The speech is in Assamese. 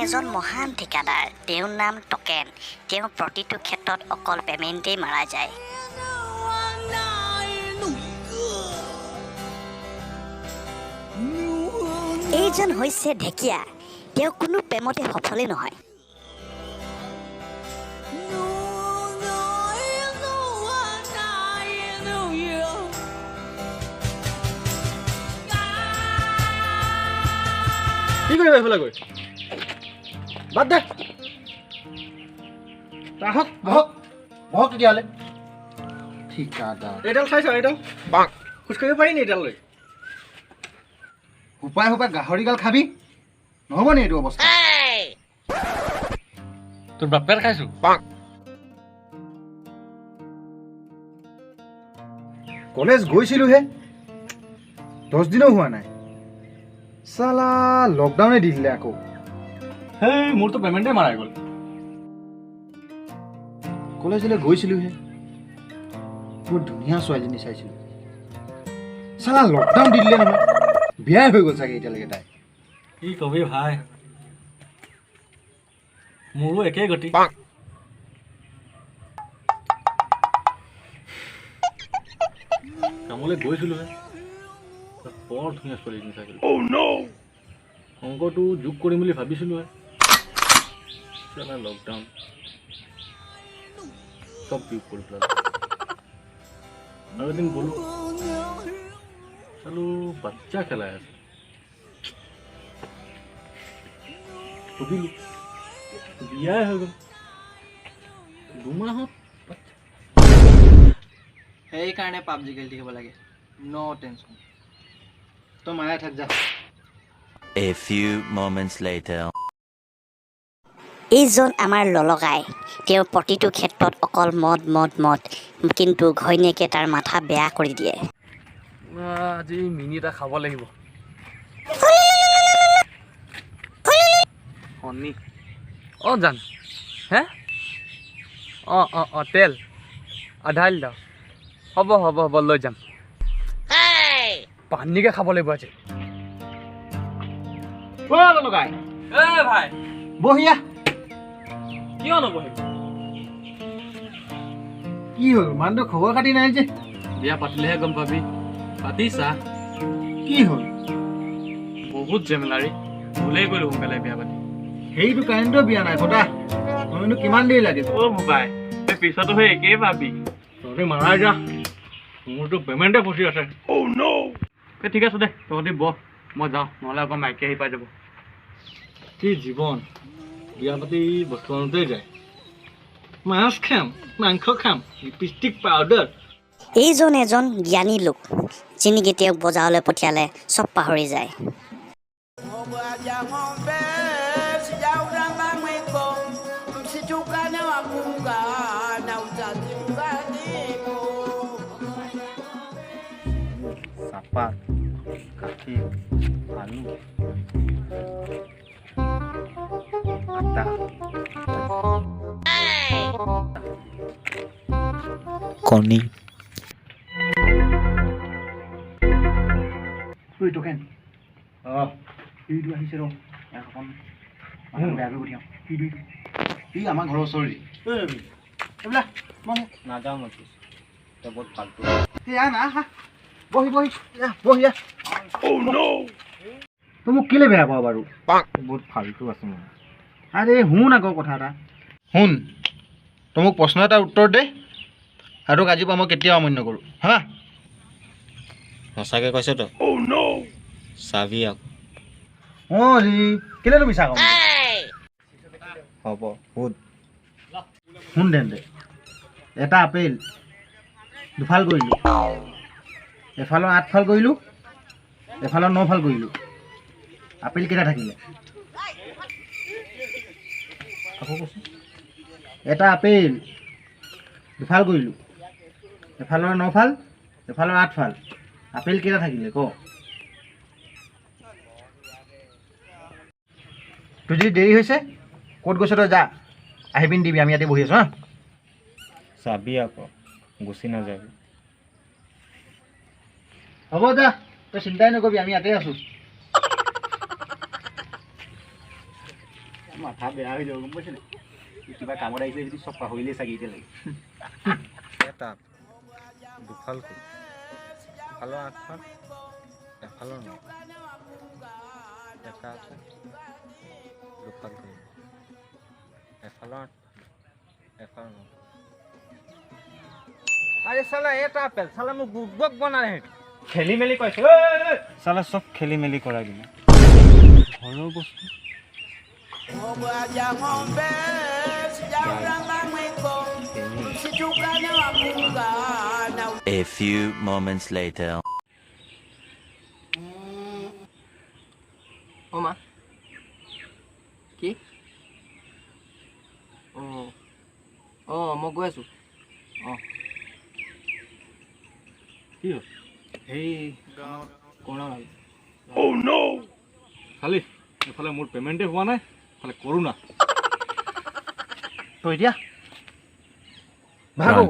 এজন মহান ঠিকাদাৰ, তেওঁৰ নাম টকেন। তেওঁ প্ৰতিটো ক্ষেত্ৰত অকল পেমেণ্টেই মাৰা যায়। এইজন হৈছে ঢেকীয়া। তেওঁ কোনো প্ৰেমতে সফলেই নহয়। কি কৰিবা এইফালে গৈ বাদ দে আহক বহক বহক তেতিয়াহ'লে ঠিকাদাৰ এইডাল চাইছ এইডাল খোজকাঢ়িব পাৰি নি এইডাল লৈ সোপাই সোপাই গাহৰিগাল খাবি নহ'ব নি এইটো অৱস্থা তোৰ বাপেৰ খাইছো কলেজ গৈছিলোহে 10 দিনো হোৱা নাই সালা লকডাউনে দি দিলে আকৌ হেই মোৰতো পেমেণ্টে মাৰাই গ'ল কলেজলৈ গৈছিলোহে বহুত ধুনীয়া ছোৱালীজনী চাইছিলোঁ সালা লকডাউন দি দিলে নহয় বিয়াই হৈ গ'ল চাগে এতিয়ালৈকে তাই কি কবি ভাই মোৰো একেই গতি কামলৈ গৈছিলোহে বৰ ধুনীয়া ছোৱালীজনী চাইছিলোঁ অংকটো যোগ কৰিম বুলি ভাবিছিলোঁ লকডাউন চব যোগ কৰি পেলালোঁ আৰু এদিন গ'লোঁ চালোঁ বাচ্চা খেলাই আছে সুধিলোঁ বিয়াই হৈ গ'ল 2 মাহত সেইকাৰণে পাবজি খেলি থাকিব লাগে নো টেনশ্যন তই মাৰাই থাক যা A few moments later. এইজন আমাৰ ললকাই। তেওঁ প্ৰতিটো ক্ষেত্ৰত অকল মদ মদ মদ, কিন্তু ঘৈণীয়েকে তাৰ মাথা বেয়া কৰি দিয়ে। আজি মিনি এটা খাব লাগিব শনি অঁ জান হে অঁ তেল আধা লিটাৰ হ'ব হ'ব হ'ব লৈ যাম পানীকে খাব লাগিব আজি লগাই এ ভাই বহিয়া কিয় নবহিম কি হ'ল মানুহটো খবৰ খাতি নাই যে বিয়া পাতিলেহে গম পাবি পাতিছা কি হ'ল বহুত জেমেলাৰী ভুলেই কৰিলোঁ সোনকালে বিয়া পাতি সেইটো কাৰণেতো বিয়া নাই পতা মইনো কিমান দেৰি লাগে অ' মোবাই পিছতো সেই একেই ভাবি তহঁতি মাৰাই যা মোৰতো পেমেণ্টে ফচি আছে ঠিক আছে দে তহঁতি বহ মই যাওঁ নহ'লে আকৌ মাইকী আহি পাই যাব কি জীৱন বিয়া পাতি বৰ্তমানতেই যায় মাছ খাম মাংস খাম লিপষ্টিক পাউডাৰ এইজন এজন জ্ঞানী লোক, যিনিকি তেওঁক বজাৰলৈ পঠিয়ালে চব পাহৰি যায়। চাহপাত গাখীৰ আলু আটা Connie. ঐ টকেন এইটো আহিছে ৰ এখন বেয়া কৰি পঠিয়াম ই আমাৰ ঘৰৰ ওচৰৰে এইবিলাক মই নাযাওঁ নকি তই বহুত ফাল্টু এয়া না হা বহি বহি তই মোক কেলে বেয়া পাওঁ বাৰু বহুত ফাল্টু আছে মোৰ আৰে শুন আকৌ কথা এটা শুন তই মোক প্ৰশ্ন এটা উত্তৰ দে আৰু তোক আজিৰ পৰা মই কেতিয়াও অমান্য কৰোঁ হা সঁচাকৈ কৈছ তই চাবি আকৌ অঁ ৰি কেলেনো মিছা কম হ'ব সুধ শুন তেন্তে এটা আপেল দুফাল কৰিলোঁ এফালৰ 8 ফাল কৰিলোঁ এফালৰ 9 ফাল কৰিলোঁ আপেল কেইটা থাকিলে আকৌ কৈছোঁ এটা আপেল দুফাল কৰিলোঁ এফালৰ 9 ফাল এফালৰ 8 ফাল আপেল কেইটা থাকিলে ক তোৰ যদি দেৰি হৈছে ক'ত গৈছ তই যা আহি পিনি দিবি আমি ইয়াতে বহি আছোঁ হা চাবি আকৌ গুচি নাযাবি হ'ব যা তই চিন্তাই নকৰিবি আমি ইয়াতে আছোঁ মাথা বেয়া হৈ যাব গম পাইছেনে কিবা কামত আহিছে যদি চব পাহৰিলে চাগে এতিয়ালৈকে এটা দুফাল কৰি এফালৰ 8খন এফালৰ 9 এটা আছে দুফাল কৰি এফালৰ 8 এফালৰ 9 আৰে সালা এটা আপেল সালা মোক বুক বনা ৰে খেলি মেলি কইছে সালা সব খেলি মেলি কৰা দিনা ঘৰৰ বস্তু A few moments later. অ' মা কি অঁ মই গৈ আছোঁ অঁ কি হ'ল হেৰি কৰোণা ভাল খালি এইফালে মোৰ পে'মেণ্টে হোৱা নাই এইফালে কৰোণা তই এতিয়া ভাগো